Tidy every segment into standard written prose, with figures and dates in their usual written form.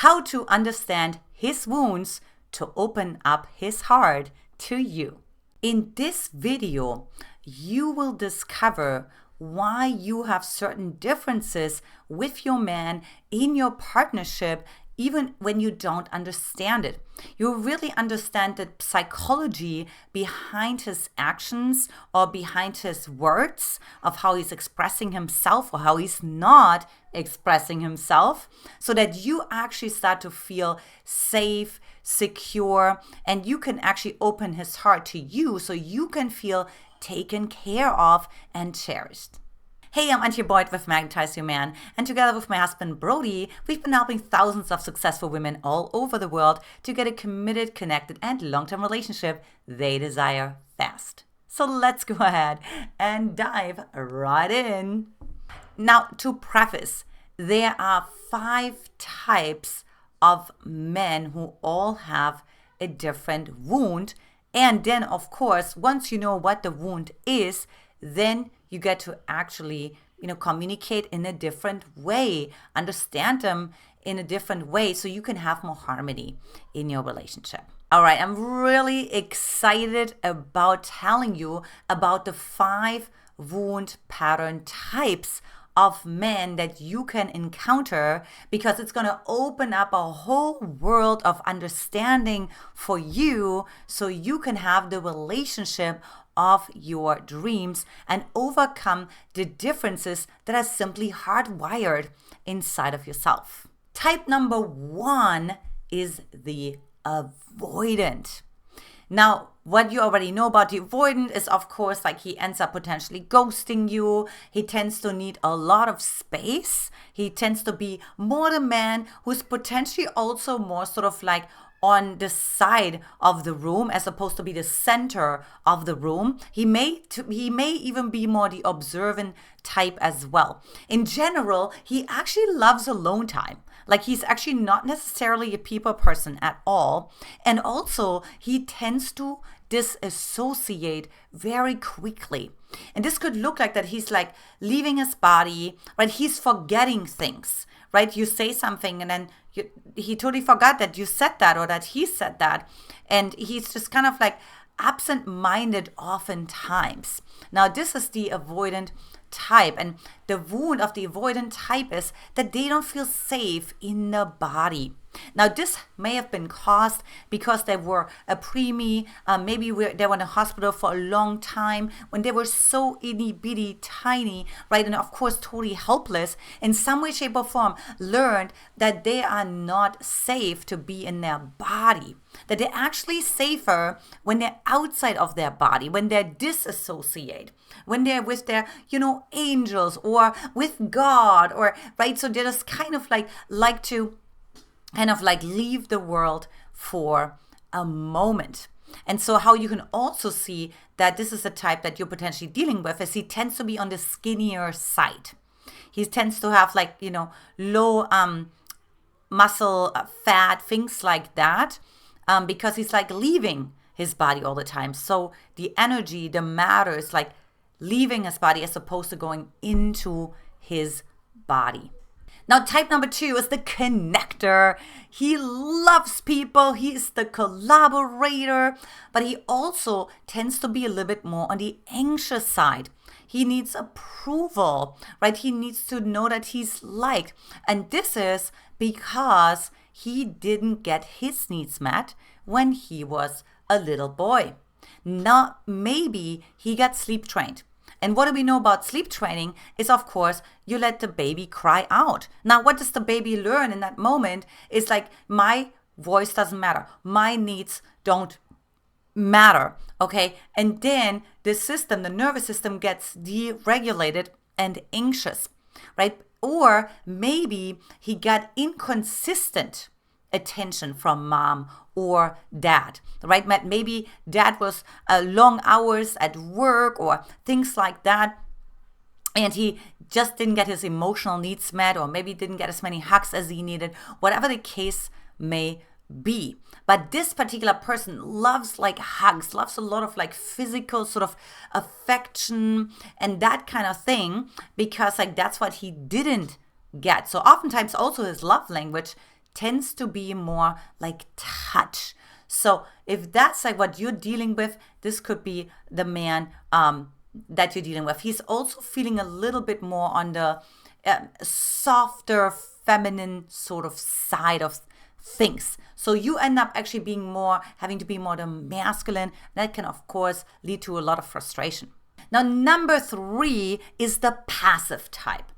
how to understand his wounds to open up his heart to you. In this video, you will discover why you have certain differences with your man in your partnership, even when you don't understand it. You'll really understand the psychology behind his actions or behind his words, of how he's expressing himself or how he's not expressing himself, so that you actually start to feel safe, secure, and you can actually open his heart to you so you can feel taken care of and cherished. Hey, I'm Antia Boyd with Magnetize Your Man, and together with my husband Brody, we've been helping thousands of successful women all over the world to get a committed, connected, and long-term relationship they desire fast. So let's go ahead and dive right in. Now, to preface, there are 5 types of men who all have a different wound. And then, of course, once you know what the wound is, then you get to actually, communicate in a different way, understand them in a different way so you can have more harmony in your relationship. All right, I'm really excited about telling you about the 5 wound pattern types of men that you can encounter, because it's going to open up a whole world of understanding for you so you can have the relationship of your dreams and overcome the differences that are simply hardwired inside of yourself. Type number 1 is the avoidant. Now, what you already know about the avoidant is, of course, like he ends up potentially ghosting you. He tends to need a lot of space. He tends to be more the man who's potentially also more sort of like on the side of the room as opposed to be the center of the room. He may even be more the observant type as well. In general, he actually loves alone time. Like, he's actually not necessarily a people person at all. And also, he tends to disassociate very quickly. And this could look like that he's like leaving his body, right? He's forgetting things, right? You say something and then he totally forgot that you said that or that he said that. And he's just kind of like absent-minded oftentimes. Now, this is the avoidant type, and the wound of the avoidant type is that they don't feel safe in the body. Now, this may have been caused because they were a preemie, maybe they were in the hospital for a long time when they were so itty bitty tiny, right? And of course, totally helpless in some way, shape, or form, learned that they are not safe to be in their body, that they're actually safer when they're outside of their body, when they disassociate, when they're with their, angels or with God, or, right? So they just kind of like to leave the world for a moment. And so how you can also see that this is a type that you're potentially dealing with is he tends to be on the skinnier side. He tends to have low muscle fat, things like that, because he's like leaving his body all the time. So the energy, the matter is like leaving his body as opposed to going into his body. Now, type number 2 is the connector. He loves people. He's the collaborator, but he also tends to be a little bit more on the anxious side. He needs approval, right? He needs to know that he's liked. And this is because he didn't get his needs met when he was a little boy. Now, maybe he got sleep trained. And what do we know about sleep training is, of course, you let the baby cry out. Now, what does the baby learn in that moment is like, my voice doesn't matter. My needs don't matter, okay? And then the nervous system gets deregulated and anxious, right? Or maybe he got inconsistent attention from mom or dad, right? Maybe dad was long hours at work or things like that, and he just didn't get his emotional needs met, or maybe didn't get as many hugs as he needed, whatever the case may be. But this particular person loves like hugs, loves a lot of like physical sort of affection and that kind of thing, because like that's what he didn't get. So oftentimes also his love language tends to be more like touch. So if that's like what you're dealing with, this could be the man that you're dealing with. He's also feeling a little bit more on the softer, feminine sort of side of things. So you end up actually having to be more the masculine. That can, of course, lead to a lot of frustration. Now, number 3 is the passive type.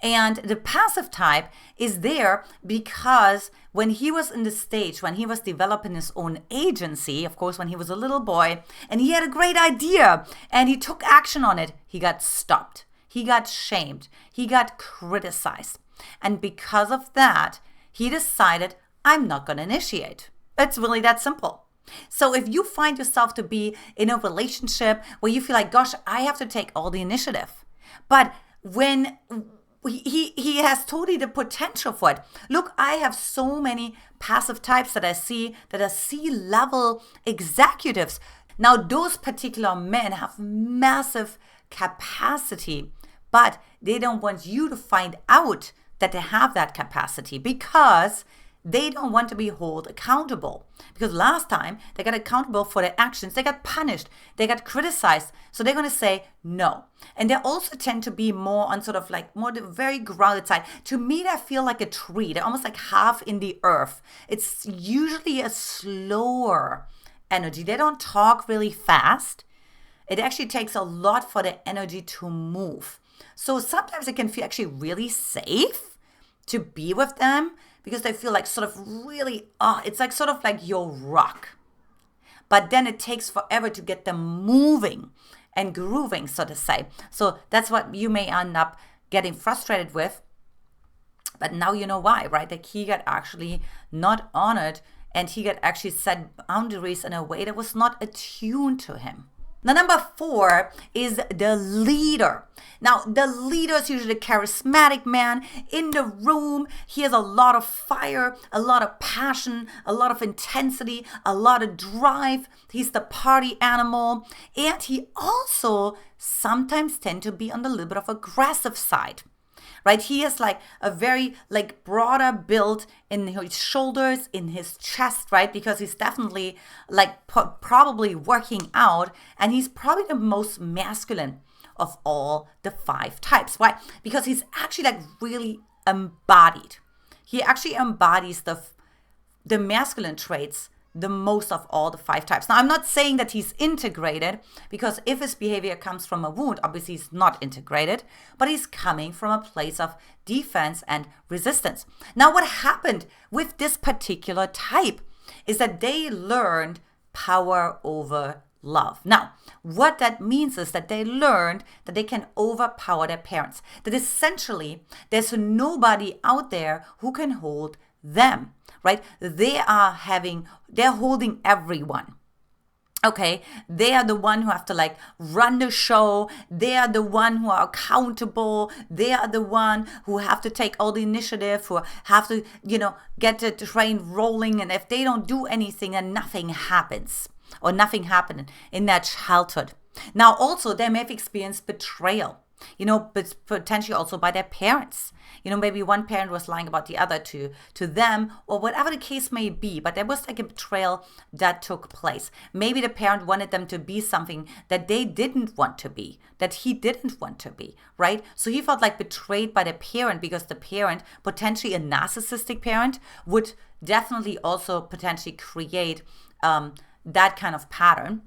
And the passive type is there because when he was in the stage, when he was developing his own agency, of course, when he was a little boy, and he had a great idea and he took action on it, he got stopped. He got shamed. He got criticized. And because of that, he decided, I'm not going to initiate. It's really that simple. So if you find yourself to be in a relationship where you feel like, gosh, I have to take all the initiative, but when he has totally the potential for it. Look, I have so many passive types that I see that are C-level executives. Now, those particular men have massive capacity, but they don't want you to find out that they have that capacity because they don't want to be held accountable. Because last time they got accountable for their actions, they got punished, they got criticized. So they're going to say no. And they also tend to be more on sort of like more the very grounded side. To me, they feel like a tree. They're almost like half in the earth. It's usually a slower energy. They don't talk really fast. It actually takes a lot for the energy to move. So sometimes it can feel actually really safe to be with them, because they feel like sort of really, it's like sort of like your rock. But then it takes forever to get them moving and grooving, so to say. So that's what you may end up getting frustrated with. But now you know why, right? Like he got actually not honored and he got actually set boundaries in a way that was not attuned to him. Now, number 4 is the leader. Now, the leader is usually a charismatic man in the room. He has a lot of fire, a lot of passion, a lot of intensity, a lot of drive. He's the party animal. And he also sometimes tends to be on the little bit of aggressive side. Right? He is like a very like broader build in his shoulders, in his chest, right? Because he's definitely like probably working out, and he's probably the most masculine of all the 5 types. Why? Because he's actually like really embodied. He actually embodies the masculine traits the most of all the 5 types. Now, I'm not saying that he's integrated, because if his behavior comes from a wound, obviously he's not integrated, but he's coming from a place of defense and resistance. Now, what happened with this particular type is that they learned power over love. Now, what that means is that they learned that they can overpower their parents, that essentially there's nobody out there who can hold them, right? They're holding everyone. Okay, they are the one who have to like run the show. They are the one who are accountable. They are the one who have to take all the initiative, who have to, get the train rolling. And if they don't do anything, then nothing happens, or nothing happened in their childhood. Now, also, they may have experienced betrayal, but potentially also by their parents. Maybe one parent was lying about the other to them, or whatever the case may be, but there was like a betrayal that took place. Maybe the parent wanted them to be something that they didn't want to be, that he didn't want to be, right? So he felt like betrayed by the parent, because the parent, potentially a narcissistic parent, would definitely also potentially create that kind of pattern.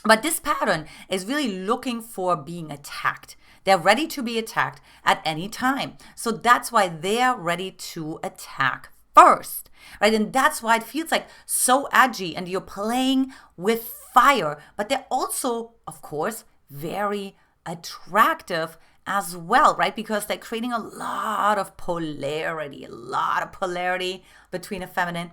But this pattern is really looking for being attacked. They're ready to be attacked at any time. So that's why they're ready to attack first, right? And that's why it feels like so edgy, and you're playing with fire. But they're also, of course, very attractive as well, right? Because they're creating a lot of polarity between the feminine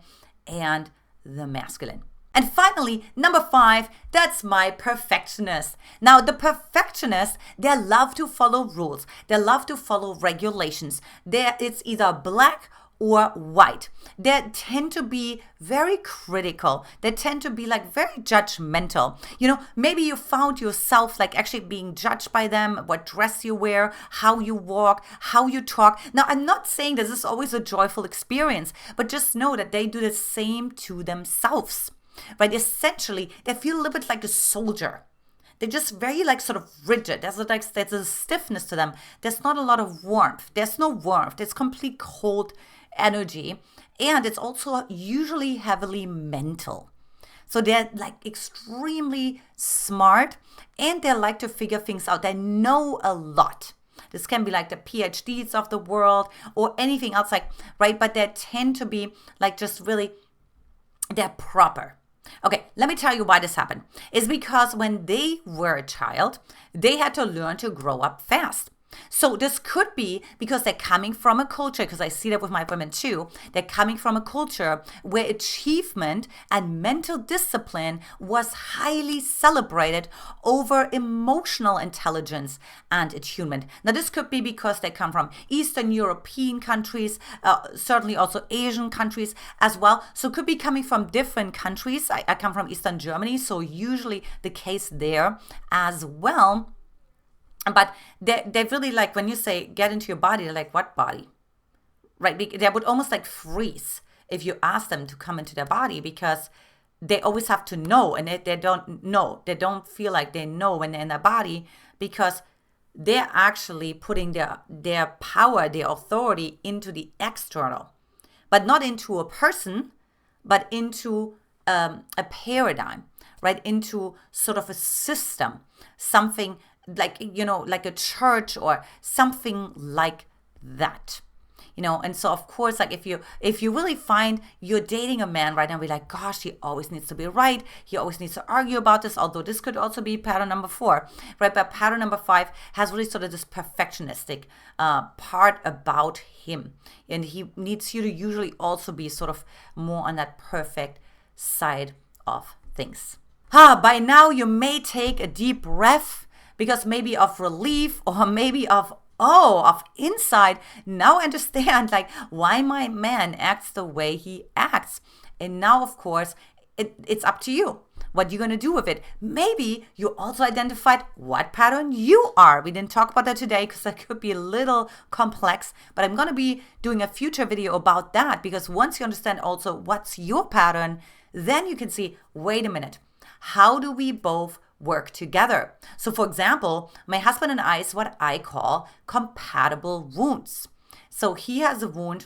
and the masculine. And finally, number 5, that's my perfectionist. Now, the perfectionists, they love to follow rules. They love to follow regulations. It's either black or white. They tend to be very critical. They tend to be like very judgmental. Maybe you found yourself like actually being judged by them, what dress you wear, how you walk, how you talk. Now, I'm not saying this is always a joyful experience, but just know that they do the same to themselves, right? Essentially, they feel a little bit like a soldier. They're just very like sort of rigid. There's a stiffness to them. There's not a lot of warmth. There's no warmth. It's complete cold energy. And it's also usually heavily mental. So they're like extremely smart and they like to figure things out. They know a lot. This can be like the PhDs of the world or anything else like, right? But they tend to be like just really, they're proper. Okay, let me tell you why this happened. It's because when they were a child, they had to learn to grow up fast. So this could be because they're coming from a culture, because I see that with my women too, they're coming from a culture where achievement and mental discipline was highly celebrated over emotional intelligence and attunement. Now this could be because they come from Eastern European countries, certainly also Asian countries as well. So it could be coming from different countries. I come from Eastern Germany, so usually the case there as well. But they really like, when you say get into your body, they're like, what body? Right? They would almost like freeze if you ask them to come into their body, because they always have to know, and they don't know. They don't feel like they know when they're in their body, because they're actually putting their power, their authority into the external, but not into a person, but into a paradigm, right? Into sort of a system, something like, like a church or something like that, and so of course, like if you really find you're dating a man right now, be like, gosh, he always needs to be right, he always needs to argue about this, although this could also be pattern number 4, right? But pattern number 5 has really sort of this perfectionistic part about him, and he needs you to usually also be sort of more on that perfect side of things. By now you may take a deep breath, because maybe of relief, or maybe of insight. Now I understand like why my man acts the way he acts. And now, of course, it's up to you what you're going to do with it. Maybe you also identified what pattern you are. We didn't talk about that today because that could be a little complex, but I'm going to be doing a future video about that, because once you understand also what's your pattern, then you can see, wait a minute, how do we both work together? So for example, my husband and I is what I call compatible wounds. So he has a wound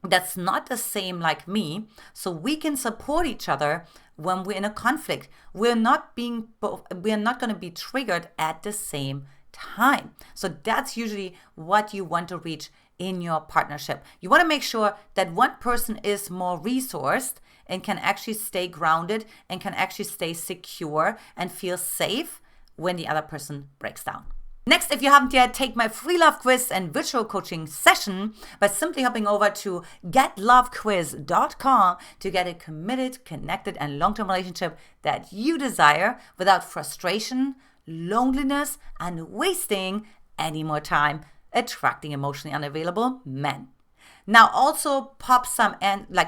that's not the same like me, so we can support each other when we're in a conflict. We're not going to be triggered at the same time. So that's usually what you want to reach in your partnership. You want to make sure that one person is more resourced and can actually stay grounded and can actually stay secure and feel safe when the other person breaks down. Next, if you haven't yet, take my free love quiz and virtual coaching session by simply hopping over to getlovequiz.com to get a committed, connected, and long-term relationship that you desire without frustration, loneliness, and wasting any more time attracting emotionally unavailable men. Now also pop some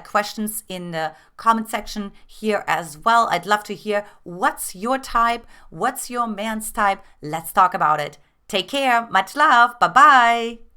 questions in the comment section here as well. I'd love to hear what's your type, what's your man's type. Let's talk about it. Take care. Much love. Bye-bye.